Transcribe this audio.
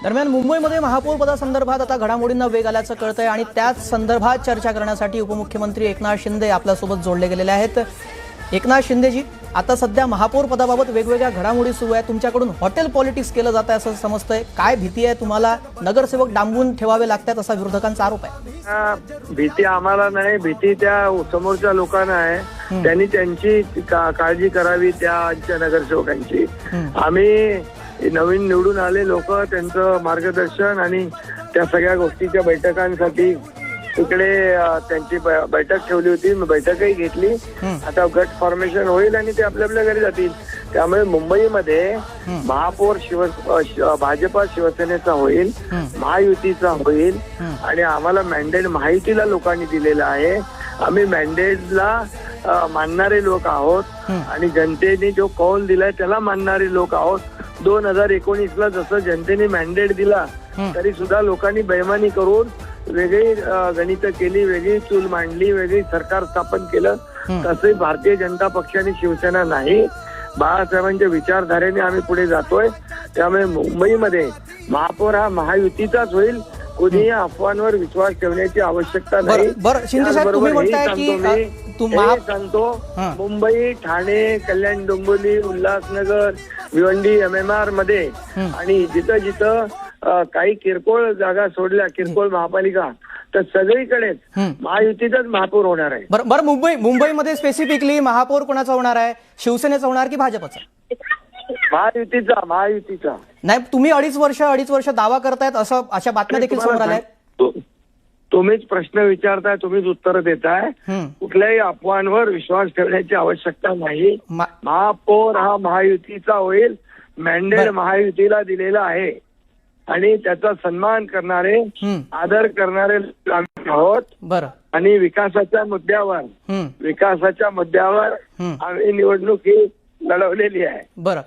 दरम्यान मुंबईमध्ये महापौर पदासंदर्भात आता घडामोडींना वेग आल्याचं कळतंय आणि त्याच संदर्भात चर्चा करण्यासाठी उपमुख्यमंत्री एकनाथ शिंदे आपल्यासोबत जोडले गेलेले आहेत। एकनाथ शिंदेजी, आता सध्या महापौर पदाबाबत वेगवेगळ्या घडामोडी सुरू आहेत, तुमच्याकडून हॉटेल पॉलिटिक्स केलं जात आहे असं समजतंय। काय भीती आहे तुम्हाला? नगरसेवक डांबून ठेवावे लागतात असा विरोधकांचा आरोप आहे। भीती आम्हाला नाही, भीती त्या समोरच्या लोकांना आहे। त्यांनी त्यांची काळजी करावी त्या नगरसेवकांची। आम्ही नवीन निवडून आले लोक, त्यांचं मार्गदर्शन आणि त्या सगळ्या गोष्टीच्या बैठकांसाठी इकडे त्यांची बैठक ठेवली होती, बैठकही घेतली। आता गट फॉर्मेशन होईल आणि ते आपल्या आपल्या घरी जातील। त्यामुळे मुंबईमध्ये महापौर भाजपा शिवसेनेचा होईल, महायुतीचा होईल आणि आम्हाला मॅन्डेट महायुतीला लोकांनी दिलेला आहे। आम्ही मॅन्डेटला मानणारे लोक आहोत आणि जनतेने जो कौल दिलाय त्याला मानणारे लोक आहोत। 2019ला जसं जनतेने मॅन्डेट दिला तरी सुद्धा लोकांनी बेईमानी करून वेगळी गणित केली, वेगळी चूल मांडली, वेगळी सरकार स्थापन केलं। तसंही भारतीय जनता पक्ष आणि शिवसेना नाही, बाळासाहेबांच्या विचारधारेने आम्ही पुढे जातोय। त्यामुळे मुंबईमध्ये महापौर हा महायुतीचाच होईल, कोणीही अफवांवर विश्वास ठेवण्याची आवश्यकता नाही। सांगतो मुंबई, ठाणे, कल्याण डोंबिवली, उल्हासनगर, भिवंडी, MMR मध्ये आणि जिथं जिथं काही किरकोळ जागा सोडल्या, किरकोळ महापालिका, तर सगळीकडे महायुतीचाच महापौर होणार आहे। बरं, मुंबईमध्ये स्पेसिफिकली महापौर कोणाचा होणार आहे? शिवसेनेचा होणार की भाजपचा? महायुतीचा नाही, तुम्ही अडीच वर्ष दावा करतायत असं अशा बातम्या देखील समोर आल्या आहेत। तुम्हीच प्रश्न विचारताय, तुम्हीच उत्तर देताय। कुठल्याही अफवांवर विश्वास ठेवण्याची आवश्यकता नाही। महापौर हा महायुतीचा होईल, मॅन्डेट महायुतीला दिलेला आहे आणि त्याचा सन्मान करणारे, आदर करणारे आम्ही आहोत। बरं, आणि विकासाच्या मुद्द्यावर आम्ही निवडणूक ही लढवलेली आहे। बरं,